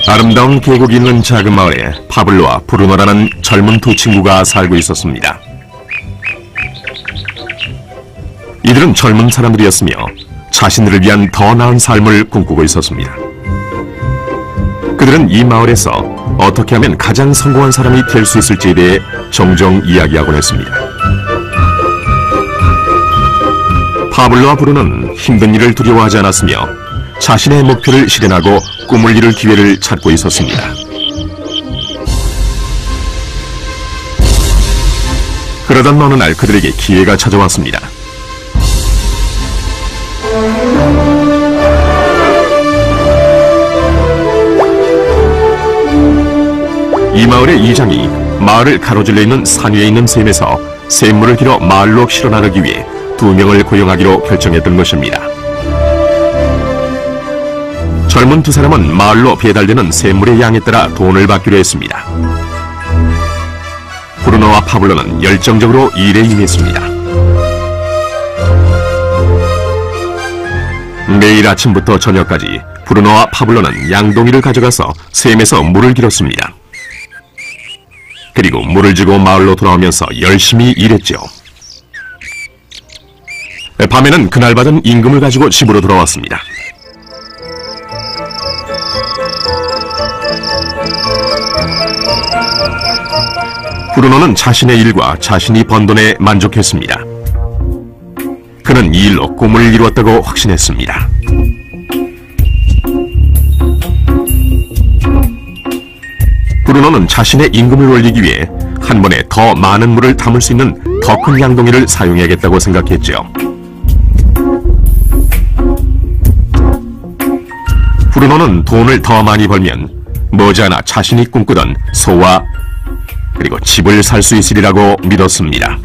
아름다운 계곡이 있는 작은 마을에 파블로와 브루노라는 젊은 두 친구가 살고 있었습니다. 이들은 젊은 사람들이었으며 자신들을 위한 더 나은 삶을 꿈꾸고 있었습니다. 그들은 이 마을에서 어떻게 하면 가장 성공한 사람이 될 수 있을지에 대해 종종 이야기하곤 했습니다. 파블로와 브루노는 힘든 일을 두려워하지 않았으며 자신의 목표를 실현하고 꿈을 이룰 기회를 찾고 있었습니다. 그러던 어느 날 그들에게 기회가 찾아왔습니다. 이 마을의 이장이 마을을 가로질러 있는 산 위에 있는 샘에서 샘물을 길어 마을로 실어 나르기 위해 2명을 고용하기로 결정했던 것입니다. 젊은 두 사람은 마을로 배달되는 샘물의 양에 따라 돈을 받기로 했습니다. 브루노와 파블로는 열정적으로 일에 임했습니다. 매일 아침부터 저녁까지 브루노와 파블로는 양동이를 가져가서 샘에서 물을 길었습니다. 그리고 물을 지고 마을로 돌아오면서 열심히 일했죠. 밤에는 그날 받은 임금을 가지고 집으로 돌아왔습니다. 브루노는 자신의 일과 자신이 번 돈에 만족했습니다. 그는 이 일로 꿈을 이루었다고 확신했습니다. 브루노는 자신의 임금을 올리기 위해 한 번에 더 많은 물을 담을 수 있는 더 큰 양동이를 사용해야겠다고 생각했죠. 브루노는 돈을 더 많이 벌면 머지않아 자신이 꿈꾸던 소와 그리고 집을 살 수 있으리라고 믿었습니다.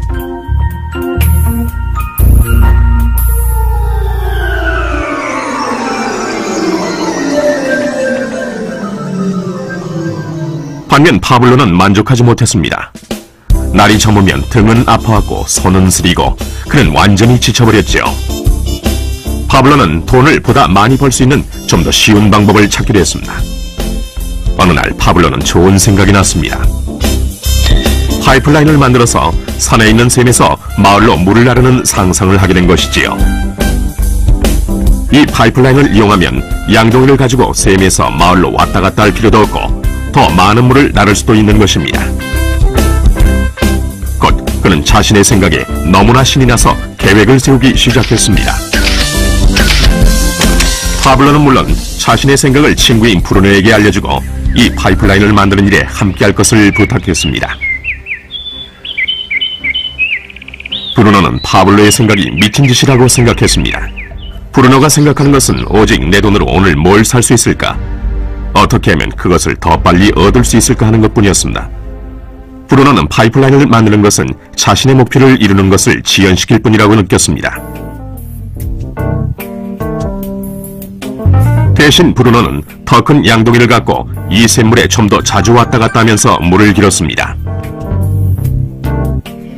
반면 파블로는 만족하지 못했습니다. 날이 저무면 등은 아파하고 손은 쓰리고 그는 완전히 지쳐버렸죠. 파블로는 돈을 보다 많이 벌 수 있는 좀 더 쉬운 방법을 찾기로 했습니다. 어느 날 파블로는 좋은 생각이 났습니다. 파이프라인을 만들어서 산에 있는 샘에서 마을로 물을 나르는 상상을 하게 된 것이지요. 이 파이프라인을 이용하면 양동이를 가지고 샘에서 마을로 왔다 갔다 할 필요도 없고 더 많은 물을 나를 수도 있는 것입니다. 곧 그는 자신의 생각에 너무나 신이 나서 계획을 세우기 시작했습니다. 파블로는 물론 자신의 생각을 친구인 브루노에게 알려주고 이 파이프라인을 만드는 일에 함께할 것을 부탁했습니다. 브루노는 파블로의 생각이 미친 짓이라고 생각했습니다. 브루노가 생각하는 것은 오직 내 돈으로 오늘 뭘 살 수 있을까? 어떻게 하면 그것을 더 빨리 얻을 수 있을까 하는 것뿐이었습니다. 브루노는 파이프라인을 만드는 것은 자신의 목표를 이루는 것을 지연시킬 뿐이라고 느꼈습니다. 대신 브루노는 더 큰 양동이를 갖고 이 샘물에 좀 더 자주 왔다 갔다 하면서 물을 길었습니다.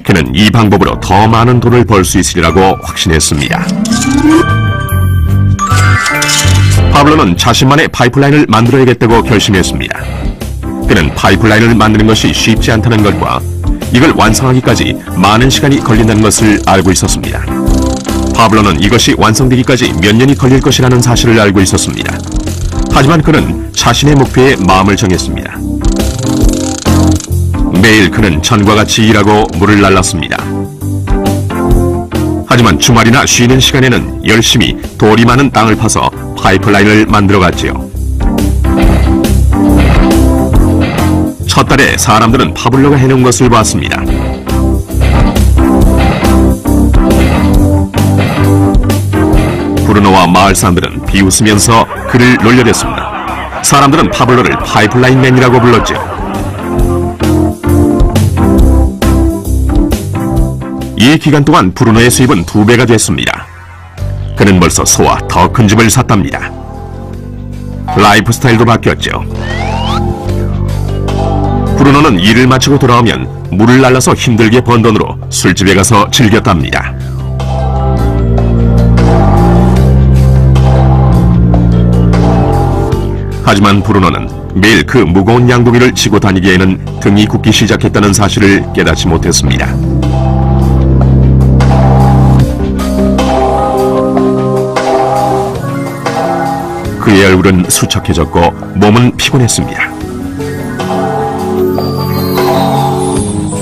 그는 이 방법으로 더 많은 돈을 벌 수 있으리라고 확신했습니다. 파블로는 자신만의 파이프라인을 만들어야겠다고 결심했습니다. 그는 파이프라인을 만드는 것이 쉽지 않다는 것과 이걸 완성하기까지 많은 시간이 걸린다는 것을 알고 있었습니다. 파블로는 이것이 완성되기까지 몇 년이 걸릴 것이라는 사실을 알고 있었습니다. 하지만 그는 자신의 목표에 마음을 정했습니다. 매일 그는 전과 같이 일하고 물을 날랐습니다. 하지만 주말이나 쉬는 시간에는 열심히 돌이 많은 땅을 파서 파이프라인을 만들어갔지요. 첫 달에 사람들은 파블로가 해놓은 것을 봤습니다. 브루노와 마을 사람들은 비웃으면서 그를 놀려댔습니다. 사람들은 파블로를 파이프라인맨이라고 불렀죠. 이 기간 동안 브루노의 수입은 2배가 됐습니다. 그는 벌써 소와 더 큰 집을 샀답니다. 라이프 스타일도 바뀌었죠. 브루노는 일을 마치고 돌아오면 물을 날라서 힘들게 번 돈으로 술집에 가서 즐겼답니다. 하지만 브루노는 매일 그 무거운 양동이를 지고 다니기에는 등이 굽기 시작했다는 사실을 깨닫지 못했습니다. 그의 얼굴은 수척해졌고 몸은 피곤했습니다.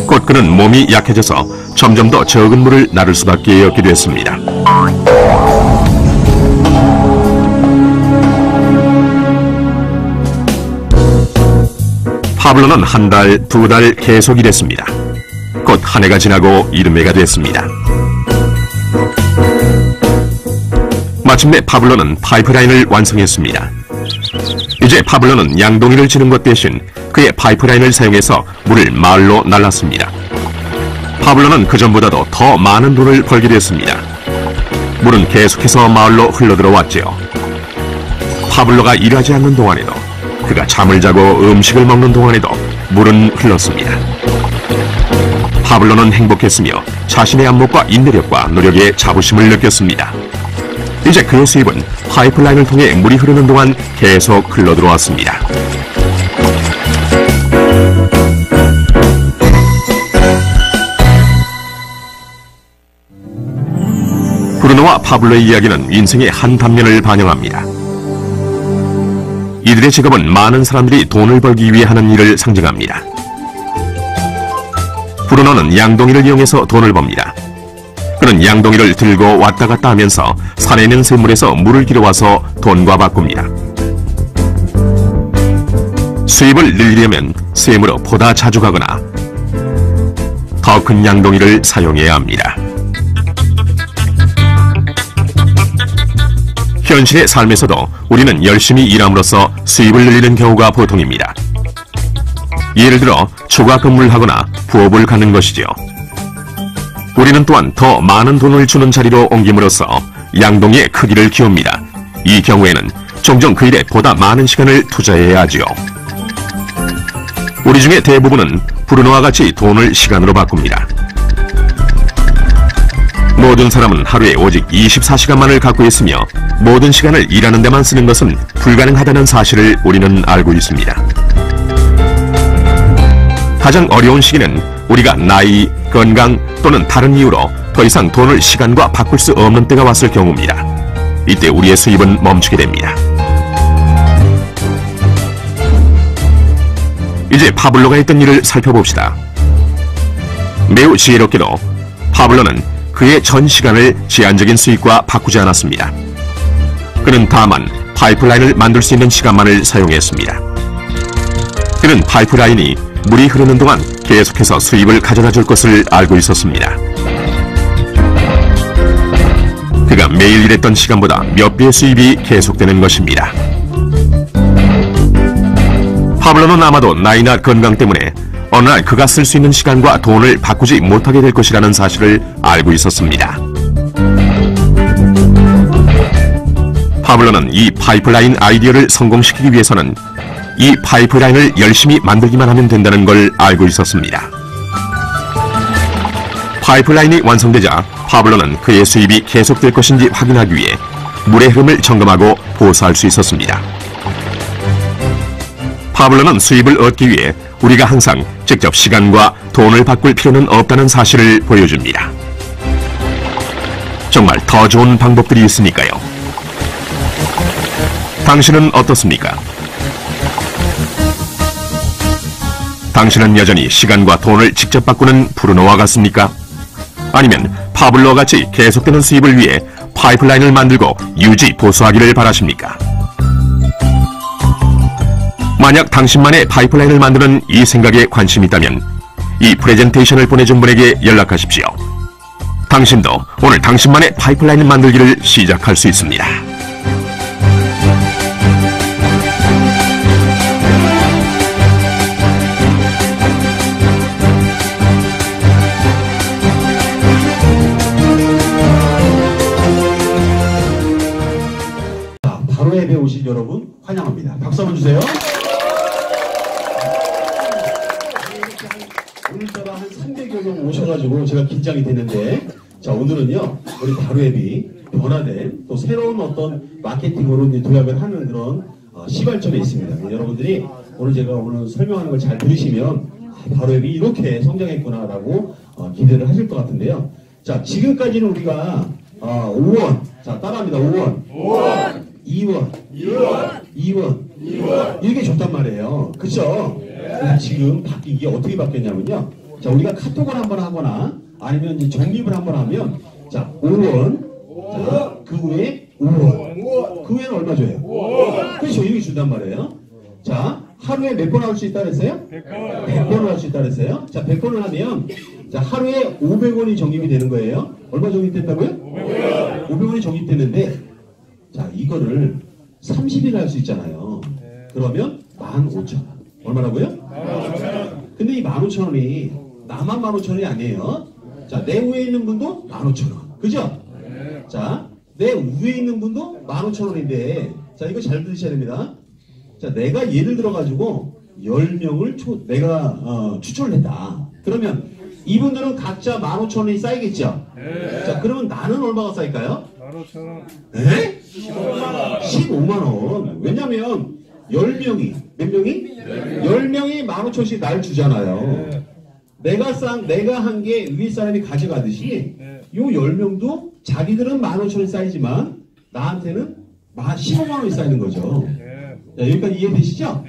곧 그는 몸이 약해져서 점점 더 적은 물을 나를 수밖에 없게 됐습니다. 파블로는 한 달, 두 달 계속 일했습니다. 곧 한 해가 지나고 이듬해가 됐습니다. 마침내 파블로는 파이프라인을 완성했습니다. 이제 파블로는 양동이를 지는 것 대신 그의 파이프라인을 사용해서 물을 마을로 날랐습니다. 파블로는 그전보다도 더 많은 돈을 벌게 됐습니다. 물은 계속해서 마을로 흘러들어왔지요. 파블로가 일하지 않는 동안에도, 그가 잠을 자고 음식을 먹는 동안에도 물은 흘렀습니다. 파블로는 행복했으며 자신의 안목과 인내력과 노력에 자부심을 느꼈습니다. 이제 그의 수입은 파이프라인을 통해 물이 흐르는 동안 계속 흘러들어왔습니다. 브루노와 파블로의 이야기는 인생의 한 단면을 반영합니다. 이들의 직업은 많은 사람들이 돈을 벌기 위해 하는 일을 상징합니다. 브루노는 양동이를 이용해서 돈을 법니다. 그는 양동이를 들고 왔다 갔다 하면서 산에 있는 샘물에서 물을 길어와서 돈과 바꿉니다. 수입을 늘리려면 샘으로 보다 자주 가거나 더 큰 양동이를 사용해야 합니다. 현실의 삶에서도 우리는 열심히 일함으로써 수입을 늘리는 경우가 보통입니다. 예를 들어 초과 근무를 하거나 부업을 갖는 것이지요. 우리는 또한 더 많은 돈을 주는 자리로 옮김으로써 양동이의 크기를 키웁니다. 이 경우에는 종종 그 일에 보다 많은 시간을 투자해야 하지요. 우리 중에 대부분은 브루노와 같이 돈을 시간으로 바꿉니다. 모든 사람은 하루에 오직 24시간만을 갖고 있으며 모든 시간을 일하는 데만 쓰는 것은 불가능하다는 사실을 우리는 알고 있습니다. 가장 어려운 시기는 우리가 나이, 건강 또는 다른 이유로 더 이상 돈을 시간과 바꿀 수 없는 때가 왔을 경우입니다. 이때 우리의 수입은 멈추게 됩니다. 이제 파블로가 했던 일을 살펴봅시다. 매우 지혜롭게도 파블로는 그의 전 시간을 제한적인 수익과 바꾸지 않았습니다. 그는 다만 파이프라인을 만들 수 있는 시간만을 사용했습니다. 그는 파이프라인이 물이 흐르는 동안 계속해서 수입을 가져다 줄 것을 알고 있었습니다. 그가 매일 일했던 시간보다 몇 배의 수입이 계속되는 것입니다. 파블로는 아마도 나이나 건강 때문에 어느 날 그가 쓸 수 있는 시간과 돈을 바꾸지 못하게 될 것이라는 사실을 알고 있었습니다. 파블로는 이 파이프라인 아이디어를 성공시키기 위해서는 이 파이프라인을 열심히 만들기만 하면 된다는 걸 알고 있었습니다. 파이프라인이 완성되자 파블로는 그의 수입이 계속될 것인지 확인하기 위해 물의 흐름을 점검하고 보수할 수 있었습니다. 파블로는 수입을 얻기 위해 우리가 항상 직접 시간과 돈을 바꿀 필요는 없다는 사실을 보여줍니다. 정말 더 좋은 방법들이 있으니까요. 당신은 어떻습니까? 당신은 여전히 시간과 돈을 직접 바꾸는 브루노와 같습니까? 아니면 파블로와 같이 계속되는 수입을 위해 파이프라인을 만들고 유지 보수하기를 바라십니까? 만약 당신만의 파이프라인을 만드는 이 생각에 관심이 있다면 이 프레젠테이션을 보내준 분에게 연락하십시오. 당신도 오늘 당신만의 파이프라인을 만들기를 시작할 수 있습니다. 바로 예배 오신 여러분 환영합니다. 박수 한번 주세요. 오늘따라 한 300여 명 오셔가지고 제가 긴장이 되는데, 자, 오늘은요 우리 바로 예배 변화된 또 새로운 어떤 마케팅으로 이제 도약을 하는 그런 시발점에 있습니다. 여러분들이 제가 오늘 설명하는 걸 잘 들으시면 바로 여기 이렇게 성장했구나라고 기대를 하실 것 같은데요. 자, 지금까지는 우리가 5원, 자 따라합니다. 5원, 2원, 이게 좋단 말이에요. 그쵸? 지금 바뀐 게 어떻게 바뀌었냐면요. 자, 우리가 카톡을 한번 하거나 아니면 이제 적립을 한번 하면 자 5원, 자, 그 후에 5원, 그 후에는 얼마 줘요? 그렇죠. 이렇게 준단 말이에요. 자, 하루에 몇 번 할 수 있다 그랬어요? 100번을 할 수 있다 그랬어요? 자, 100번을 하면 자, 하루에 500원이 적립이 되는 거예요. 얼마 적립된다고요? 500원이 적립되는데 자, 이거를 30일 할 수 있잖아요. 그러면 15,000원. 얼마라고요? 15,000원. 근데 이 15,000원이 나만 15,000원이 아니에요. 자, 내 위에 있는 분도 15,000원. 그죠? 자, 내 위에 있는 분도 15,000원인데 자, 이거 잘 들으셔야 됩니다. 자, 내가 예를 들어가지고 10명을 내가 추천을 했다. 그러면 이분들은 각자 15,000원이 쌓이겠죠? 자, 그러면 나는 얼마가 쌓일까요? 15,000원. 에? 15만원. 왜냐면 10명이 몇 명이? 10명이 15,000원씩 날 주잖아요. 내가 한 게 위에 사람이 가져가듯이 요 10명도 자기들은 15,000원이 쌓이지만 나한테는 15만원이 쌓이는 거죠. 자, 여기까지 이해되시죠?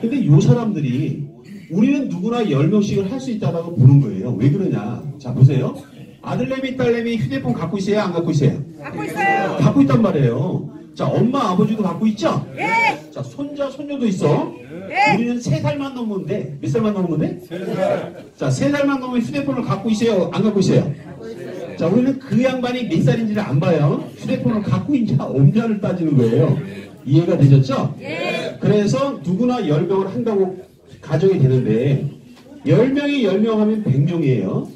근데 요 사람들이 우리는 누구나 10명씩을 할 수 있다고 보는 거예요. 왜 그러냐? 자, 보세요. 아들내미, 딸내미 휴대폰 갖고 있어요? 안 갖고 있어요? 갖고 있어요. 갖고 있단 말이에요. 자, 엄마, 아버지도 갖고 있죠? 예. 자, 손자, 손녀도 있어. 예. 우리는 3살만 넘는데, 몇 살만 넘는데? 3살. 자, 3살만 넘으면 휴대폰을 갖고 있어요? 안 갖고 있어요? 자, 우리는 그 양반이 몇 살인지를 안 봐요. 휴대폰을 갖고 있냐, 없냐를 따지는 거예요. 이해가 되셨죠? 예. 그래서 누구나 10명을 한다고 가정이 되는데, 10명이 10명 하면 100명이에요.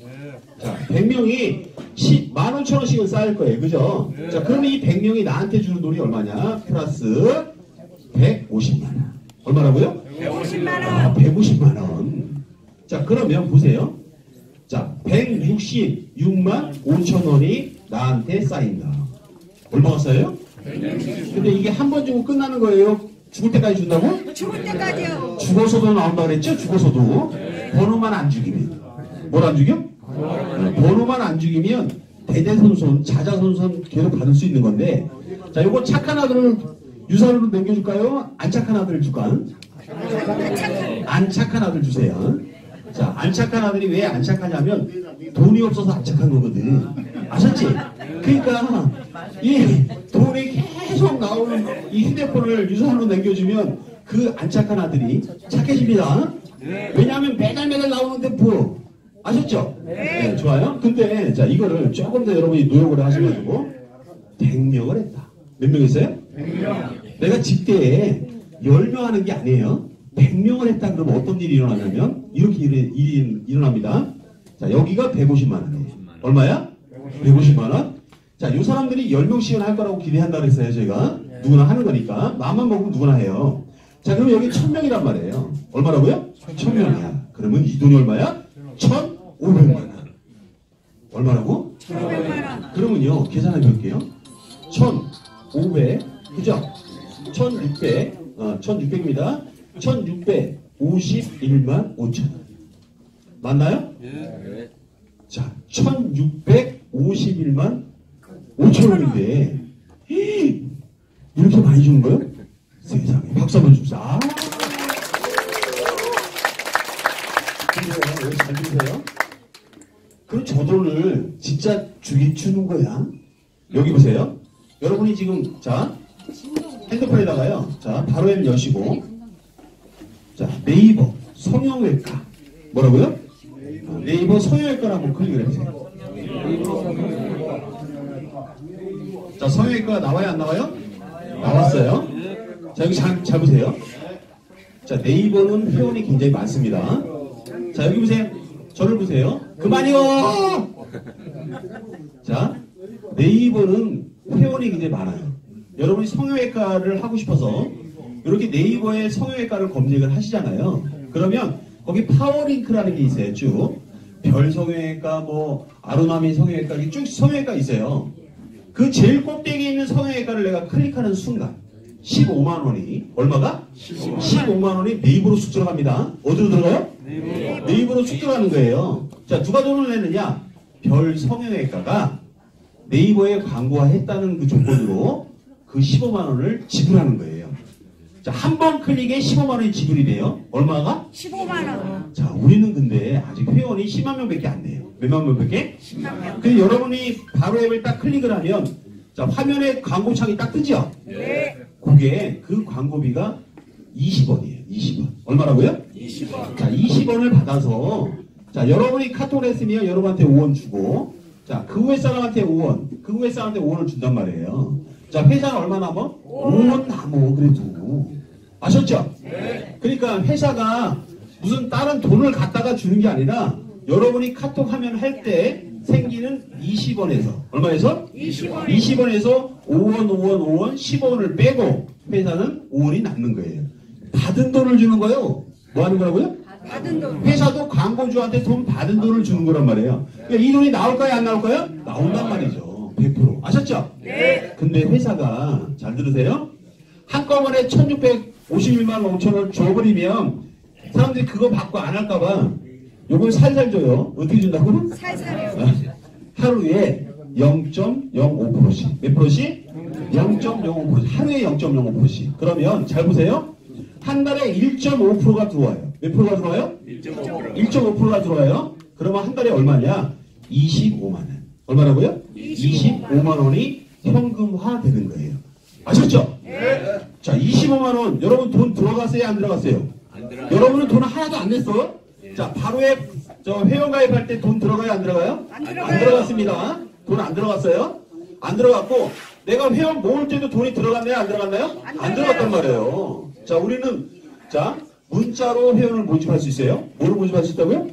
자, 100명이 15,000원씩은 쌓일 거예요. 그죠? 자, 그러면 이 100명이 나한테 주는 돈이 얼마냐? 플러스 150만원. 얼마라고요? 150만원. 150만원. 자, 그러면 보세요. 자, 166만 5천원이 나한테 쌓인다. 얼마가 쌓여요? 근데 이게 한 번 주고 끝나는 거예요? 죽을 때까지 준다고? 죽을 때까지요. 죽어서도 나온다 그랬죠? 죽어서도. 번호만 안 죽이면. 뭘 안 죽여? 번호만 안 죽이면 대대손손, 자자손손 계속 받을 수 있는 건데 자, 요거 착한 아들을 유산으로 남겨줄까요? 안 착한 아들을 줄까? 안 착한 아들 주세요. 자, 안 착한 아들이 왜 안 착하냐면 돈이 없어서 안 착한 거거든. 아셨지? 그러니까 이 돈이 계속 나오는 이 휴대폰을 유산으로 남겨주면 그 안 착한 아들이 착해집니다. 왜냐하면 매달 나오는데 뭐 아셨죠? 네, 좋아요. 근데 자, 이거를 조금 더 여러분이 노력을 하셔가지고 100명을 했다. 몇 명 했어요? 100명. 내가 집대에 10명 하는 게 아니에요. 100명을 했다 그러면 어떤 일이 일어나냐면 이렇게 일이 일어납니다. 자, 여기가 150만 원이에요. 얼마야? 150만 원. 자, 요 사람들이 10명씩은 할 거라고 기대한다 그랬어요. 저희가 누구나 하는 거니까 마음만 먹으면 누구나 해요. 자, 그럼 여기 1000명이란 말이에요. 얼마라고요? 1000명이야. 그러면 이 돈이 얼마야? 1,500만 원. 얼마라고? 1,500만 원. 그러면요, 계산해 볼게요. 1,500, 그죠? 1,600, 1,600입니다. 1,651만 5천 원. 맞나요? 예. 자, 1,651만 5천 원인데, 이렇게 많이 주는 거예요? 세상에. 박수 한번 줍시다. 왜 잘 들으세요? 그럼 저 돈을 진짜 주는 거야. 여기 보세요. 여러분이 지금, 자, 핸드폰에다가요. 자, 바로 앱 여시고, 자, 네이버 성형외과. 뭐라고요? 네이버 성형외과를 한번 클릭을 해보세요. 자, 성형외과가 나와요? 안 나와요? 나왔어요. 자, 여기 잘 보세요. 자, 네이버는 회원이 굉장히 많습니다. 자, 여기 보세요. 저를 보세요. 그만이요! 자, 네이버는 회원이 굉장히 많아요. 여러분이 성형외과를 하고 싶어서 이렇게 네이버에 성형외과를 검색을 하시잖아요. 그러면 거기 파워링크라는 게 있어요. 쭉. 별 성형외과, 뭐 아로마미 성형외과, 이렇게 쭉 성형외과 있어요. 그 제일 꼭대기에 있는 성형외과를 내가 클릭하는 순간 15만 원이 얼마가? 15만 원이 네이버로 쑥 들어갑니다. 어디로 들어가요? 네이버로 쑥 들어가는 거예요. 자, 누가 돈을 내느냐? 별 성형외과가 네이버에 광고화했다는 그 조건으로 그 15만 원을 지불하는 거예요. 자, 한 번 클릭에 15만 원이 지불이 돼요. 얼마가? 15만 원. 자, 우리는 근데 아직 회원이 10만 명밖에 안 돼요. 몇만 명밖에? 10만 명. 근데 여러분이 바로 앱을 딱 클릭을 하면 자, 화면에 광고창이 딱 뜨죠? 네. 그게 그 광고비가 20원이에요. 20원. 얼마라고요? 20원. 자, 20원을 받아서 자, 여러분이 카톡을 했으면 여러분한테 5원 주고 자, 그 후에 사람한테 5원, 그 후에 사람한테 5원을 준단 말이에요. 자, 회사는 얼마 남어? 5원 남어. 그래도. 아셨죠? 네. 그러니까 회사가 무슨 다른 돈을 갖다가 주는 게 아니라 여러분이 카톡 하면 할 때 생기는 20원에서 얼마에서? 20원. 20원에서 5원, 5원, 5원, 10원을 빼고 회사는 5원이 남는 거예요. 받은 돈을 주는 거예요. 뭐 하는 거라고요? 받은 돈. 회사도 광고주한테 돈 받은 돈을 주는 거란 말이에요. 그러니까 이 돈이 나올까요? 안 나올까요? 나온단 말이죠. 100%. 아셨죠? 네. 근데 회사가 잘 들으세요. 한꺼번에 1651만 5천 원 줘버리면 사람들이 그거 받고 안 할까봐 요걸 살살 줘요. 어떻게 준다고? 살살해요. 하루에 0.05%씩. 몇 프로씩? 0.05%. 하루에 0.05%씩. 그러면 잘 보세요. 한 달에 1.5%가 들어와요. 몇 프로가 들어와요? 1.5%가 들어와요. 그러면 한 달에 얼마냐? 25만 원. 얼마라고요? 25만 원이 현금화 되는 거예요. 아셨죠? 네. 자, 25만 원. 여러분 돈 들어갔어요? 안 들어갔어요? 여러분은 돈 하나도 안 냈어? 자, 바로에 저 회원 가입할 때 돈 들어가요? 안 들어가요? 안 들어가요. 안 들어갔습니다. 돈 안 들어갔어요? 안 들어갔고 내가 회원 모을 때도 돈이 들어갔나요? 안 들어갔나요? 안 들어갔단 말이에요. 자, 우리는 자 문자로 회원을 모집할 수 있어요. 뭐로 모집할 수 있다고요?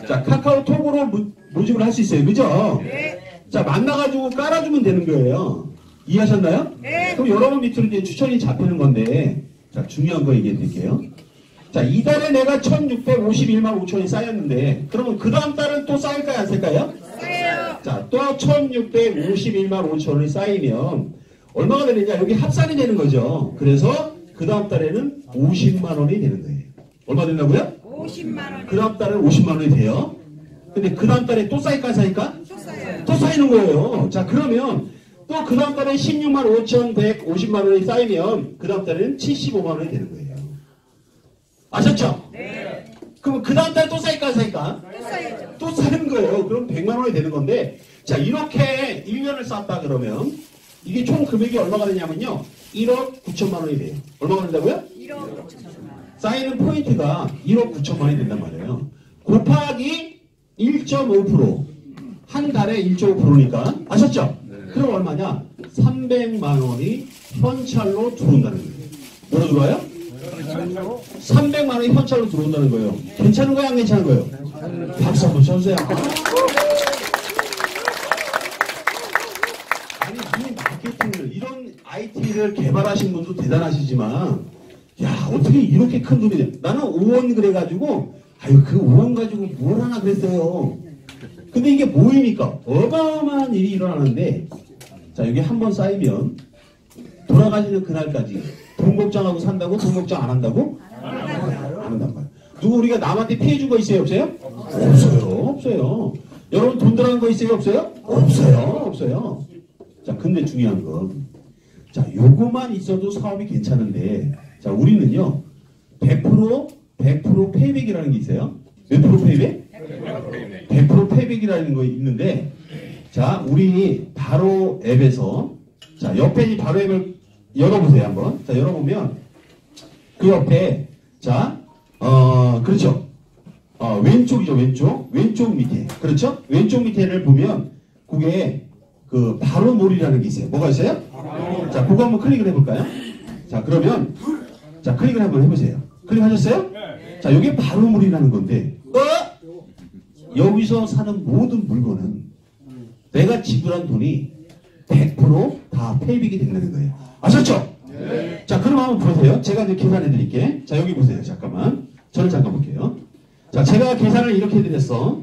자, 카카오톡으로 모집을 할 수 있어요. 그죠? 네. 자, 만나가지고 깔아주면 되는 거예요. 이해하셨나요? 네. 그럼 여러분 밑으로 이제 추천이 잡히는 건데 자, 중요한 거 얘기해 드릴게요. 자, 이달에 내가 1651만 5천이 쌓였는데 그러면 그 다음 달은 또 쌓일까요? 안 쌓일까요? 쌓여요. 자, 또 1651만 5천원이 쌓이면 얼마가 되느냐? 여기 합산이 되는 거죠. 그래서 그 다음 달에는 50만 원이 되는 거예요. 얼마 된다고요? 50만 원. 그 다음 달에 50만 원이 돼요. 근데 그 다음 달에 또 쌓일까 안 쌓일까? 또 쌓여요. 또 쌓이는 거예요. 자, 그러면 또 그 다음 달에 16만 5,150만 원이 쌓이면 그 다음 달에는 75만 원이 되는 거예요. 아셨죠? 네. 그럼 그 다음 달에 또 쌓일까 안 쌓일까? 또 쌓여죠. 또 사는 거예요. 그럼 100만 원이 되는 건데 자, 이렇게 1년을 쌓았다 그러면 이게 총 금액이 얼마가 되냐면요 1억 9천만 원이 돼요. 얼마가 된다고요? 1억 5천만 원. 쌓이는 포인트가 1억 9천만 원이 된단 말이에요. 곱하기 1.5% 한 달에 1.5%니까 아셨죠? 그럼 얼마냐? 300만 원이 현찰로 들어온다는 거예요. 뭐로 들어와요? 300만 원이 현찰로 들어온다는 거예요. 괜찮은 거예요? 안 괜찮은 거예요? 박수 한번 쳐주세요. 아니, 이 마케팅을, 이런 IT를 개발하신 분도 대단하시지만, 야, 어떻게 이렇게 큰 돈이 돼? 나는 5원 그래가지고, 아유, 그 5원 가지고 뭘 하나 그랬어요. 근데 이게 뭐입니까? 어마어마한 일이 일어나는데, 자, 여기 한 번 쌓이면, 돌아가시는 그날까지, 돈 걱정하고 산다고? 돈 걱정 안 한다고? 안 한단 말이에요. 누구 우리가 남한테 피해 준 거 있어요? 없어요? 없어요. 없어요. 여러분 돈 들어간 거 있어요? 없어요? 없어요. 없어요. 자, 근데 중요한 건, 자, 요거만 있어도 사업이 괜찮은데, 자, 우리는요, 100% 페이백이라는 게 있어요. 몇 프로 페이백? 100% 페이백이라는 거 있는데, 자, 우리 바로 앱에서, 자, 옆에 이 바로 앱을 열어보세요, 한번. 자, 열어보면, 그 옆에, 자, 그렇죠. 왼쪽이죠, 왼쪽. 왼쪽 밑에. 그렇죠? 왼쪽 밑에를 보면, 그게, 그, 바로 몰이라는 게 있어요. 뭐가 있어요? 자, 그거 한번 클릭을 해볼까요? 자, 그러면, 자, 클릭을 한번 해보세요. 클릭하셨어요? 자, 이게 바로 몰이라는 건데, 여기서 사는 모든 물건은 내가 지불한 돈이 100%다 페이백이 된다는 거예요. 아셨죠? 네. 자, 그럼 한번 보세요. 제가 이제 계산해 드릴게. 자, 여기 보세요. 잠깐만. 저를 잠깐 볼게요. 자, 제가 계산을 이렇게 해드렸어.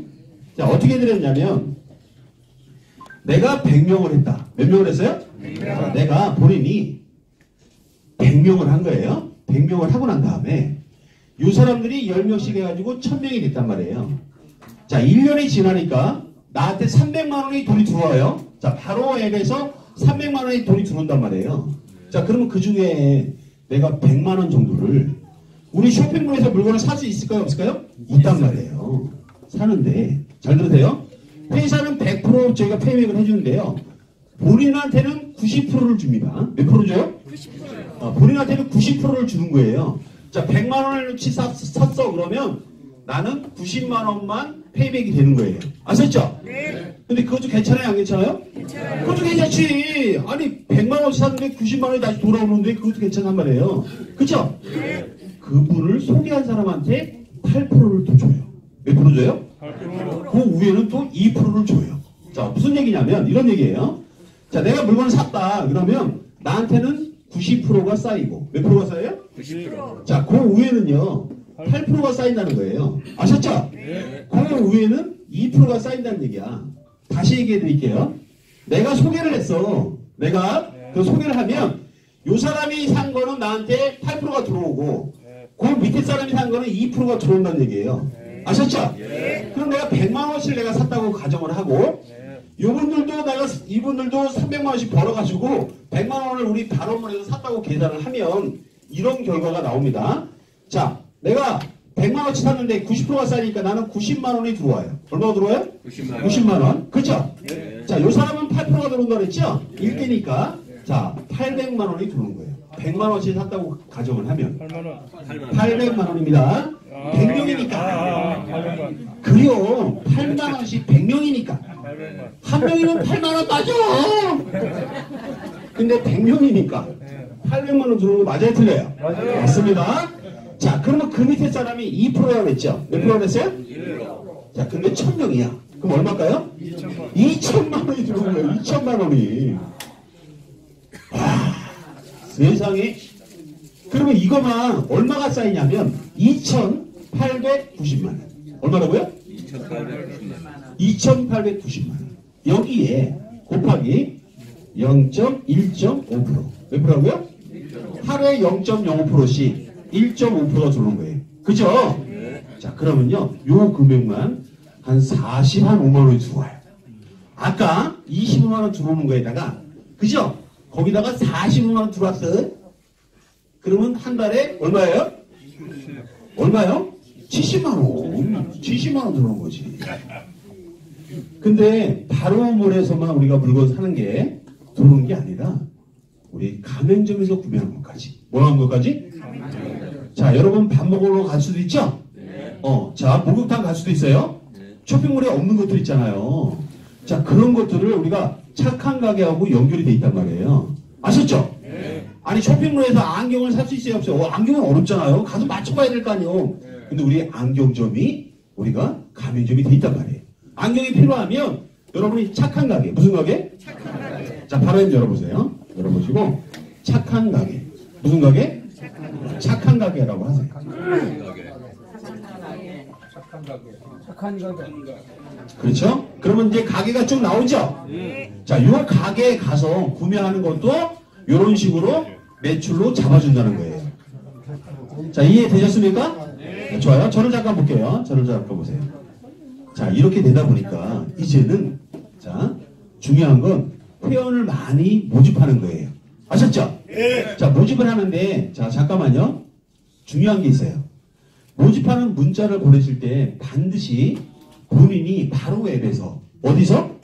자, 어떻게 해드렸냐면, 내가 100명을 했다. 몇 명을 했어요? 100명. 자, 내가 본인이 100명을 한 거예요. 100명을 하고 난 다음에 이 사람들이 10명씩 해가지고 1000명이 됐단 말이에요. 자, 1년이 지나니까 나한테 300만 원이 돈이 들어와요. 자, 바로 앱에서 300만 원이 돈이 들어온단 말이에요. 자, 그러면 그 중에 내가 100만 원 정도를 우리 쇼핑몰에서 물건을 살 수 있을까요? 없을까요? 있단 말이에요. 사는데, 잘 들으세요. 회사는 100% 저희가 페이백을 해주는데요. 본인한테는 90%를 줍니다. 몇 프로 줘요? 90%요. 본인한테는 90%를 주는 거예요. 자, 100만 원어치 샀어. 그러면 나는 90만 원만 페이백이 되는 거예요. 아셨죠? 네. 근데 그것도 괜찮아요? 안 괜찮아요? 괜찮아요. 그것도 괜찮지. 아니, 100만 원치 샀는데 90만 원이 다시 돌아오는데 그것도 괜찮단 말이에요. 그쵸? 네. 그분을 소개한 사람한테 8%를 더 줘요. 몇 프로 줘요? 8%. 그 위에는 또 2%를 줘요. 자, 무슨 얘기냐면 이런 얘기예요. 자, 내가 물건을 샀다. 그러면 나한테는 90%가 쌓이고 몇 프로가 쌓여요? 90%. 자, 그 위에는요 8%가 쌓인다는 거예요. 아셨죠? 네. 그 위에는 2%가 쌓인다는 얘기야. 다시 얘기해 드릴게요. 내가 소개를 했어. 내가 그 소개를 하면 요 사람이 산 거는 나한테 8%가 들어오고 그 밑에 사람이 산 거는 2%가 들어온다는 얘기예요. 아셨죠? 그럼 내가 100만 원씩 내가 샀다고 가정을 하고 이분들도 300만 원씩 벌어가지고 100만 원을 우리 발원문에서 샀다고 계산을 하면 이런 결과가 나옵니다. 자, 내가 100만 원치 샀는데 90%가 쌓이니까 나는 90만 원이 들어와요. 얼마가 들어와요? 90만 원. 그렇죠? 자, 요 사람은 8%가 들어온다 그랬죠? 1대니까 자, 800만 원이 들어오는 거예요. 100만 원치 샀다고 가정을 하면 800만 원입니다. 100명이니까. 그래요. 8만 원씩 100명이니까. 한 명이면 8만 원 맞아. 근데 100명이니까 800만 원 들어오는 거 맞아요, 틀려요? 맞아요. 맞습니다. 자, 그러면 그 밑에 사람이 2%라고 그랬죠? 몇 프로라고 그랬어요? 1%. 자, 근데 1000명이야. 그럼 얼마일까요? 2천만 원이 들어오는 거예요. 2천만 원이. 와, 세상에. 그러면 이거만 얼마가 쌓이냐면 2,890만 원. 얼마라고요? 2,890만 원. 여기에 곱하기 0.1.5%. 몇 프로라고요? 하루에 0.05%씩 1.5%가 들어오는 거예요. 그죠? 자, 그러면요, 요 금액만 한 45만 원이 들어와요. 아까 25만 원 들어오는 거에다가, 그죠? 거기다가 45만 원 들어왔어. 그러면 한 달에 얼마예요? 얼마요? 70만 원. 70만 원 들어오는 거지. 근데 바로몰에서만 우리가 물건 사는 게 들어오는 게 아니라 우리 가맹점에서 구매하는 것까지. 뭐 하는 것까지? 자, 여러분 밥 먹으러 갈 수도 있죠? 자, 목욕탕 갈 수도 있어요? 쇼핑몰에 없는 것들 있잖아요. 자, 그런 것들을 우리가 착한 가게하고 연결이 돼 있단 말이에요. 아셨죠? 아니, 쇼핑몰에서 안경을 살 수 있어요? 없어요? 안경은 어렵잖아요. 가서 맞춰봐야 될 거 아니에요. 근데 우리 안경점이 우리가 가맹점이 돼 있단 말이에요. 안경이 필요하면 여러분이 착한 가게. 무슨 가게? 착한 가게. 자, 바로 좀 열어보세요. 열어보시고 착한 가게. 무슨 가게? 착한 가게라고 하세요. 착한 가게. 그렇죠? 그러면 이제 가게가 쭉 나오죠? 자, 요 가게에 가서 구매하는 것도 이런 식으로 매출로 잡아준다는 거예요. 자, 이해되셨습니까? 네, 좋아요. 저를 잠깐 볼게요. 저를 잠깐 보세요. 자, 이렇게 되다 보니까 이제는 자, 중요한 건 회원을 많이 모집하는 거예요. 아셨죠? 자, 모집을 하는데 자, 잠깐만요. 중요한 게 있어요. 모집하는 문자를 보내실 때 반드시 본인이 바로 앱에서 어디서?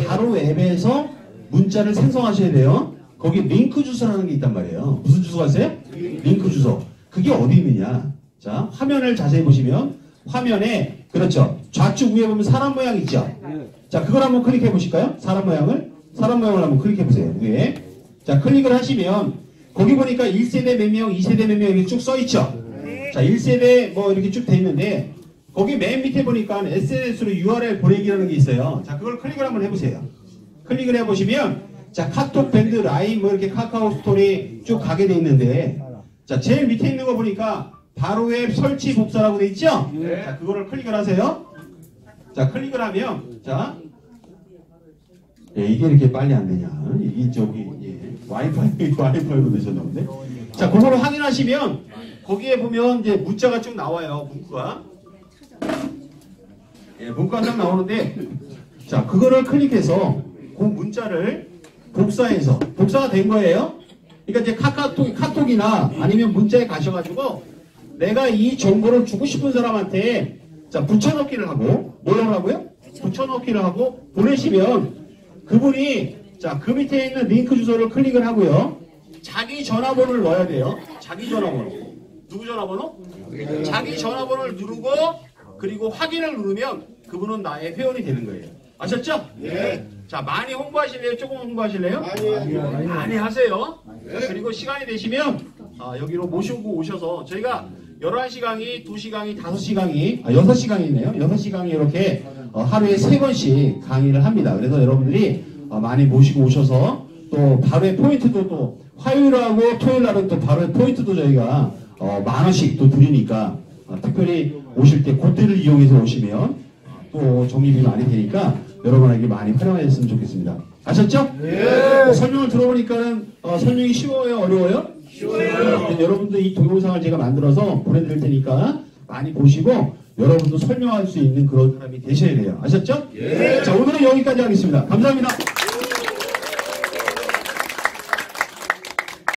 바로 앱에서 문자를 생성하셔야 돼요. 거기 링크 주소라는 게 있단 말이에요. 무슨 주소가 있어요? 링크 주소. 그게 어디 있느냐? 자, 화면을 자세히 보시면 화면에 그렇죠. 좌측 위에 보면 사람 모양 있죠? 자, 그걸 한번 클릭해 보실까요? 사람 모양을 한번 클릭해 보세요. 위에. 자, 클릭을 하시면 거기 보니까 1세대 몇 명, 2세대 몇 명 이렇게 쭉 써 있죠? 자, 1세대 뭐 이렇게 쭉 돼 있는데 거기 맨 밑에 보니까 SNS로 URL 보내기라는 게 있어요. 자, 그걸 클릭을 한번 해보세요. 클릭을 해보시면 자, 카톡, 밴드, 라인 뭐 이렇게 카카오 스토리 쭉 가게 돼 있는데 자, 제일 밑에 있는 거 보니까 바로 앱 설치 복사라고 돼 있죠? 자, 그거를 클릭을 하세요. 자, 클릭을 하면 자, 이게 이렇게 빨리 안 되냐? 이게 저기 와이파이로 되셨나 본데? 자, 그거를 확인하시면 거기에 보면 이제 문자가 쭉 나와요. 문구가. 예, 문구가 딱 나오는데 자, 그거를 클릭해서 그 문자를 복사가 된 거예요. 그러니까 이제 카톡이나 아니면 문자에 가셔가지고 내가 이 정보를 주고 싶은 사람한테 자, 붙여넣기를 하고 뭐라고 하고요? 붙여넣기를 하고 보내시면 그분이 자, 그 밑에 있는 링크 주소를 클릭을 하고요. 자기 전화번호를 넣어야 돼요. 자기 전화번호. 누구 전화번호? 자기 전화번호를 누르고 그리고 확인을 누르면 그분은 나의 회원이 되는 거예요. 아셨죠? 네. 자, 많이 홍보하실래요? 조금 홍보하실래요? 많이 하세요. 그리고 시간이 되시면 여기로 모시고 오셔서 저희가 11시 강의, 2시 강의, 5시 강의, 6시 강의네요. 6시 강의 이렇게 하루에 3번씩 강의를 합니다. 그래서 여러분들이 많이 모시고 오셔서 또 바로의 포인트도 또 화요일하고 토요일날은 또 바로의 포인트도 저희가 10,000원씩 또 드리니까 특별히 오실 때 그때를 이용해서 오시면 또 적립이 많이 되니까 여러분에게 많이 활용하셨으면 좋겠습니다. 아셨죠? 네. 설명을 들어보니까는 설명이 쉬워요? 어려워요? 쉬워요. 여러분도 이 동영상을 제가 만들어서 보내드릴 테니까 많이 보시고 여러분도 설명할 수 있는 그런 사람이 되셔야 돼요. 아셨죠? 예. 자, 오늘은 여기까지 하겠습니다. 감사합니다.